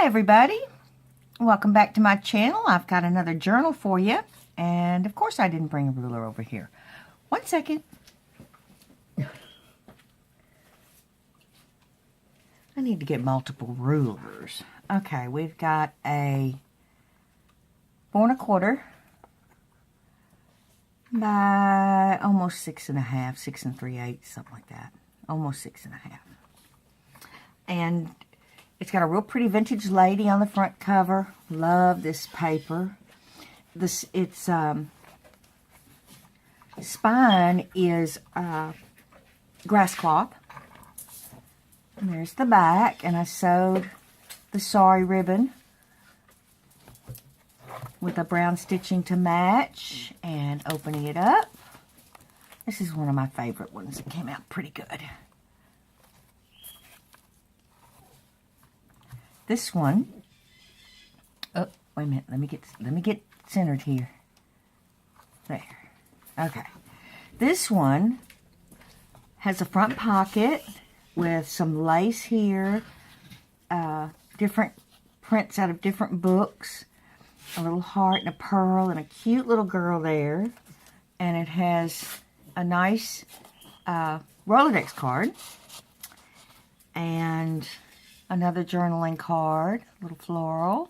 Hi everybody, welcome back to my channel. I've got another journal for you, and of course I didn't bring a ruler over here. One second. I need to get multiple rulers. Okay, we've got a 4¼ by almost 6½, 6 3/8, something like that. Almost 6½. And it's got a real pretty vintage lady on the front cover. Love this paper. Its spine is grass cloth. And there's the back, and I sewed the sari ribbon with a brown stitching to match. And opening it up, this is one of my favorite ones. It came out pretty good. This one, oh, wait a minute, let me get centered here. There. Okay. This one has a front pocket with some lace here, different prints out of different books, a little heart and a pearl and a cute little girl there. And it has a nice Rolodex card and another journaling card, little floral.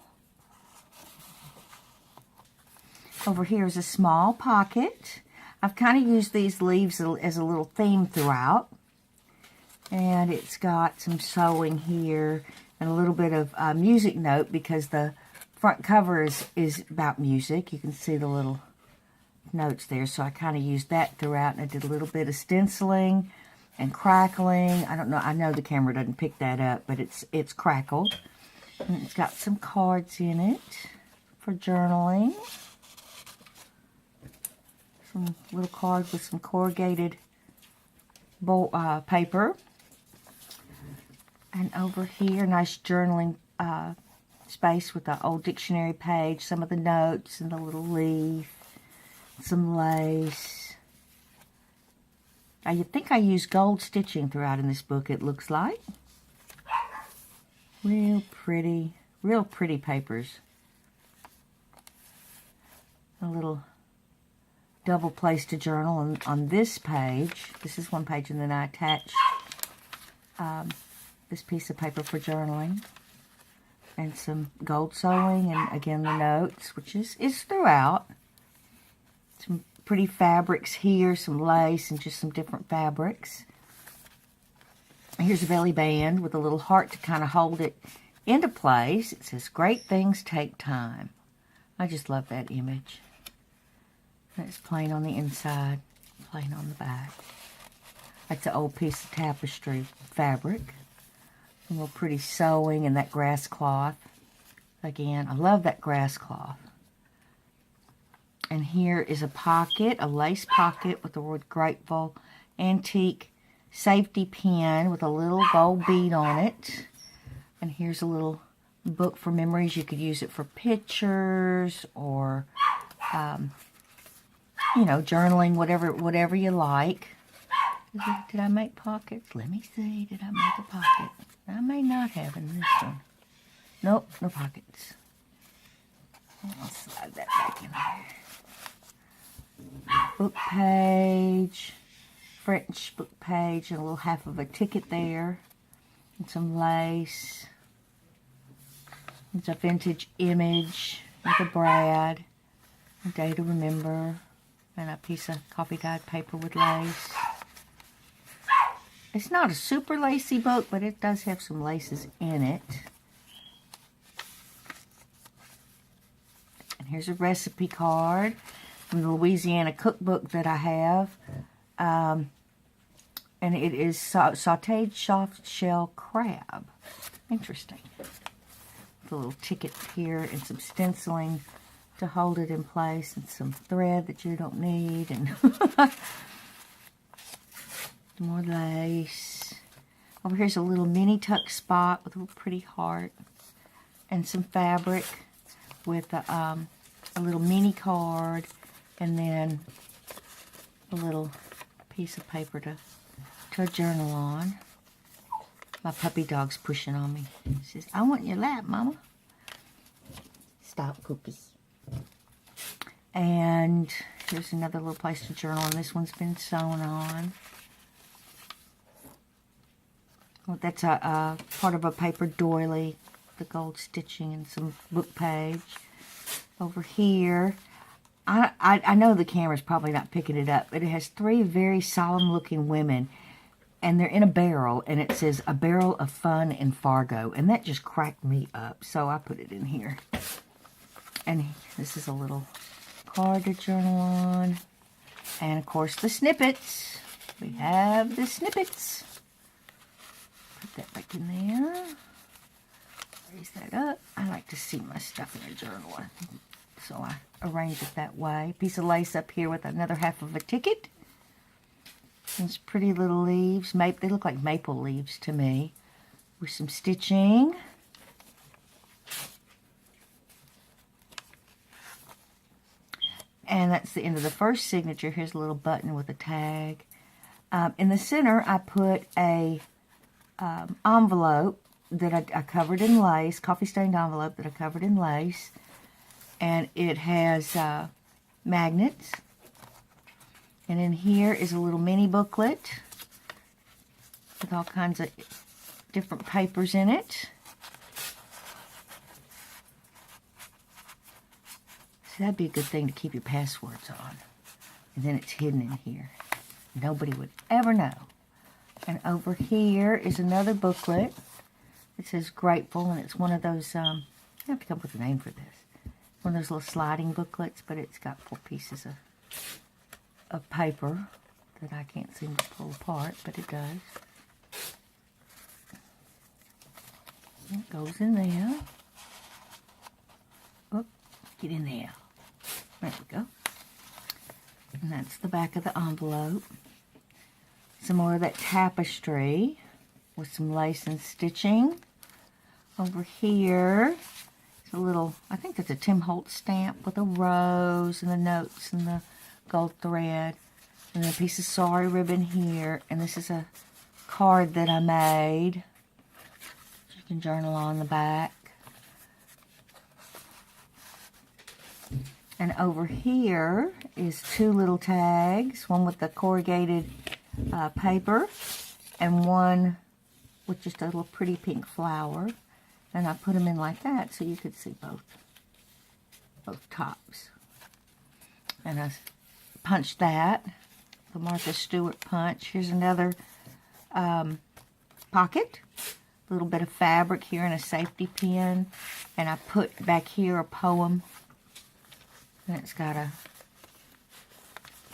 Over here is a small pocket. I've kind of used these leaves as a little theme throughout. And it's got some sewing here and a little bit of music note because the front cover is about music. You can see the little notes there. So I kind of used that throughout, and I did a little bit of stenciling and crackling. I don't know. I know the camera doesn't pick that up, but it's crackled. And it's got some cards in it for journaling. Some little cards with some corrugated paper. And over here, nice journaling space with the old dictionary page, some of the notes and the little leaf, some lace. I think I used gold stitching throughout in this book, it looks like. Real pretty papers. A little double place to journal on this page. This is one page, and then I attached this piece of paper for journaling. And some gold sewing, and again the notes, which is throughout. Some pretty fabrics here, some lace, and just some different fabrics. Here's a belly band with a little heart to kind of hold it into place. It says, "Great things take time." I just love that image. That's plain on the inside, plain on the back. That's an old piece of tapestry fabric. A little pretty sewing and that grass cloth. Again, I love that grass cloth. And here is a pocket, a lace pocket with the word Grateful Antique safety pin with a little gold bead on it. And here's a little book for memories. You could use it for pictures or, you know, journaling, whatever you like. Did I make pockets? Let me see. Did I make a pocket? I may not have in this one. Nope, no pockets. I'll slide that back in there. Book page, French book page, and a little half of a ticket there. And some lace. It's a vintage image with a brad, a day to remember, and a piece of coffee dyed paper with lace. It's not a super lacy book, but it does have some laces in it. And here's a recipe card from the Louisiana cookbook that I have. And it is sauteed soft shell crab. Interesting. With a little ticket here and some stenciling to hold it in place, and some thread that you don't need, and more lace. Over here's a little mini tuck spot with a little pretty heart and some fabric with a little mini card, and then a little piece of paper to journal on. My puppy dog's pushing on me. She says, I want your lap, Mama. Stop, Cookies. And here's another little place to journal, and this one's been sewn on. Well, that's a part of a paper doily, the gold stitching and some book page. Over here, I know the camera's probably not picking it up, but it has 3 very solemn-looking women, and they're in a barrel, and it says, A Barrel of Fun in Fargo, and that just cracked me up, so I put it in here. And this is a little card to journal on, and of course the snippets. We have the snippets. Put that back in there. Raise that up. I like to see my stuff in a journal, so I arrange it that way. Piece of lace up here with another half of a ticket. These pretty little leaves. They look like maple leaves to me. With some stitching. And that's the end of the first signature. Here's a little button with a tag. In the center, I put a envelope that I covered in lace, coffee-stained envelope that I covered in lace. And it has magnets. And in here is a little mini booklet with all kinds of different papers in it. So that'd be a good thing to keep your passwords on. And then it's hidden in here. Nobody would ever know. And over here is another booklet. It says Grateful, and it's one of those, I have to come up with a name for this. One of those little sliding booklets, but it's got 4 pieces of paper that I can't seem to pull apart, but it does. It goes in there. Oh, get in there. There we go. And that's the back of the envelope. Some more of that tapestry with some lace and stitching. Over here is a little, I think that's a Tim Holtz stamp with a rose and the notes and the gold thread. And then a piece of sari ribbon here. And this is a card that I made. You can journal on the back. And over here is 2 little tags. One with the corrugated paper. And one with just a little pretty pink flower. And I put them in like that so you could see both tops. And I punched that. The Martha Stewart punch. Here's another pocket. A little bit of fabric here and a safety pin. And I put back here a poem. And it's got a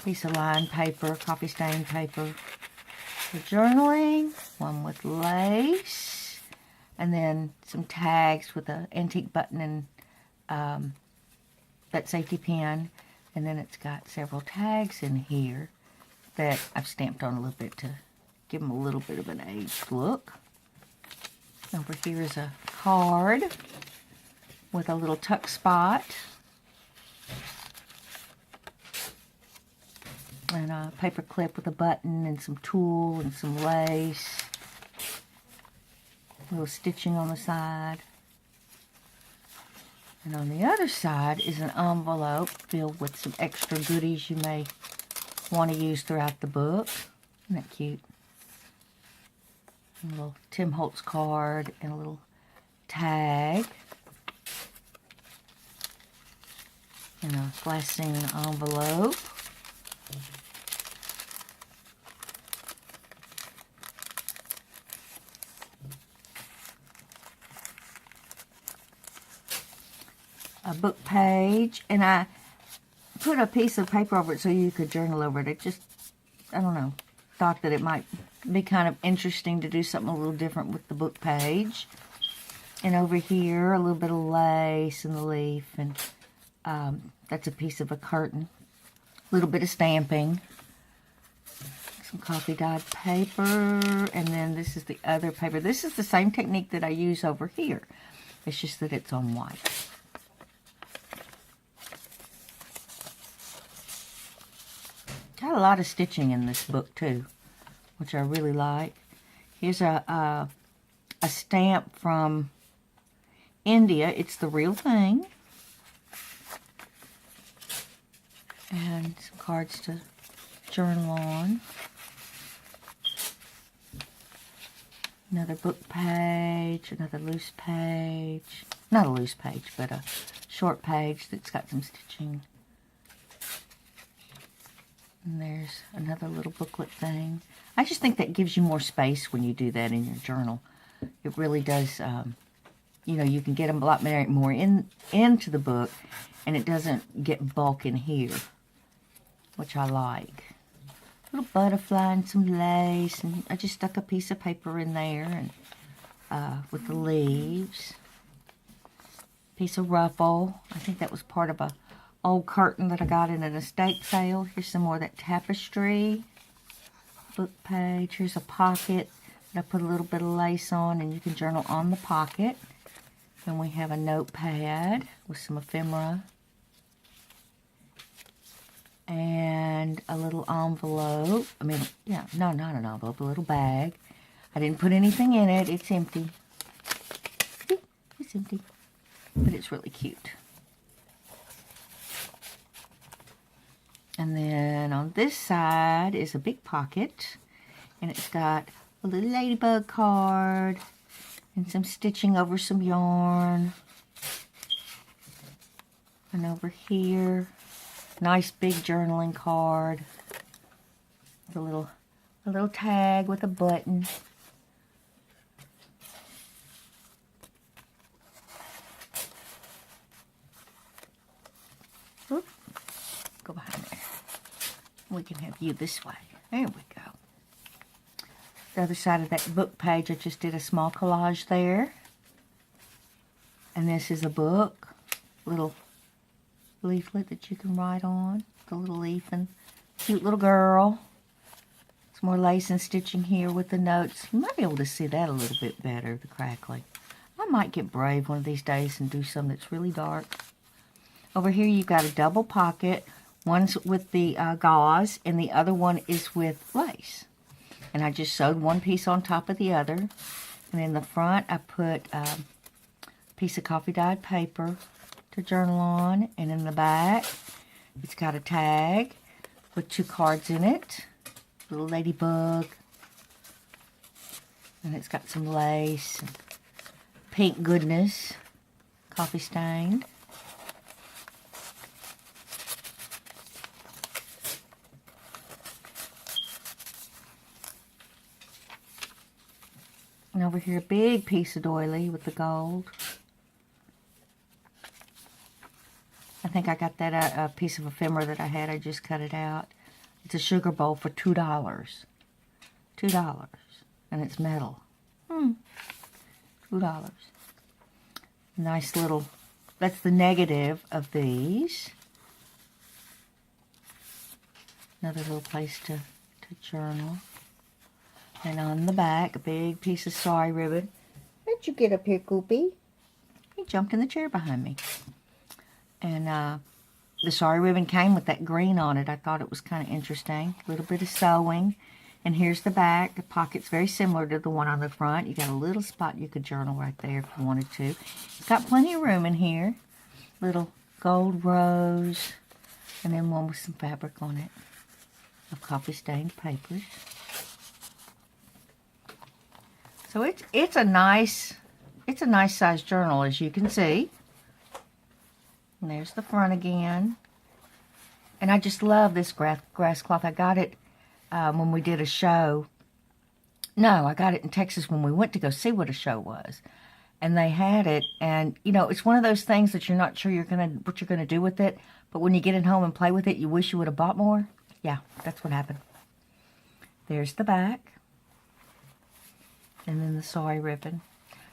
piece of lined paper, coffee stained paper for journaling. One with lace. And then some tags with an antique button and that safety pin. And then it's got several tags in here that I've stamped on a little bit to give them a little bit of an aged look. Over here is a card with a little tuck spot. And a paper clip with a button and some tulle and some lace. A little stitching on the side. And on the other side is an envelope filled with some extra goodies you may want to use throughout the book. Isn't that cute? A little Tim Holtz card and a little tag. And a glassine envelope. A book page, and I put a piece of paper over it so you could journal over it. It just, I don't know, thought that it might be kind of interesting to do something a little different with the book page. And over here, a little bit of lace and the leaf, and that's a piece of a curtain. A little bit of stamping. Some coffee dyed paper, and then this is the other paper. This is the same technique that I use over here. It's just that it's on white. Got a lot of stitching in this book too, which I really like. Here's a a stamp from India. It's the real thing. And some cards to journal on. Another book page, another loose page. Not a loose page, but a short page that's got some stitching. And there's another little booklet thing. I just think that gives you more space when you do that in your journal. It really does, you know, you can get a lot more into the book, and it doesn't get bulk in here, which I like. Little butterfly and some lace, and I just stuck a piece of paper in there, and with the leaves. Piece of ruffle. I think that was part of a old curtain that I got in an estate sale. Here's some more of that tapestry. Book page. Here's a pocket that I put a little bit of lace on, and you can journal on the pocket. And we have a notepad with some ephemera. And a little envelope. I mean, yeah, no, not an envelope, a little bag. I didn't put anything in it. It's empty. It's empty. But it's really cute. And then on this side is a big pocket, and it's got a little ladybug card and some stitching over some yarn. And over here, nice big journaling card with a little tag with a button. Oop. Go behind there. We can have you this way. There we go. The other side of that book page, I just did a small collage there. And this is a book. Little leaflet that you can write on. The little leaf and cute little girl. Some more lace and stitching here with the notes. You might be able to see that a little bit better, the crackling. I might get brave one of these days and do some that's really dark. Over here you've got a double pocket. One's with the gauze, and the other one is with lace. And I just sewed one piece on top of the other. And in the front, I put a piece of coffee dyed paper to journal on. And in the back, it's got a tag with 2 cards in it. Little ladybug. And it's got some lace. And pink goodness. Coffee stained. And over here, a big piece of doily with the gold. I think I got that a piece of ephemera that I had. I just cut it out. It's a sugar bowl for $2. $2. And it's metal. $2. Nice little, that's the negative of these. Another little place to journal. And on the back, a big piece of sari ribbon. Where'd you get up here, Goopy? He jumped in the chair behind me. And the sari ribbon came with that green on it. I thought it was kind of interesting. A little bit of sewing. And here's the back. The pocket's very similar to the one on the front. You got a little spot you could journal right there if you wanted to. It's got plenty of room in here. Little gold rose. And then one with some fabric on it of coffee stained papers. So it's a nice size journal, as you can see. And there's the front again. And I just love this grass cloth. I got it when we did a show. No, I got it in Texas when we went to go see what a show was. And they had it, and you know, it's one of those things that you're not sure what you're gonna do with it, but when you get it home and play with it, you wish you would have bought more. Yeah, that's what happened. There's the back. And then the sari ribbon.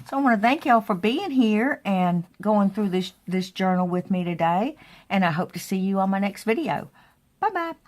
So I want to thank y'all for being here and going through this journal with me today. And I hope to see you on my next video. Bye-bye.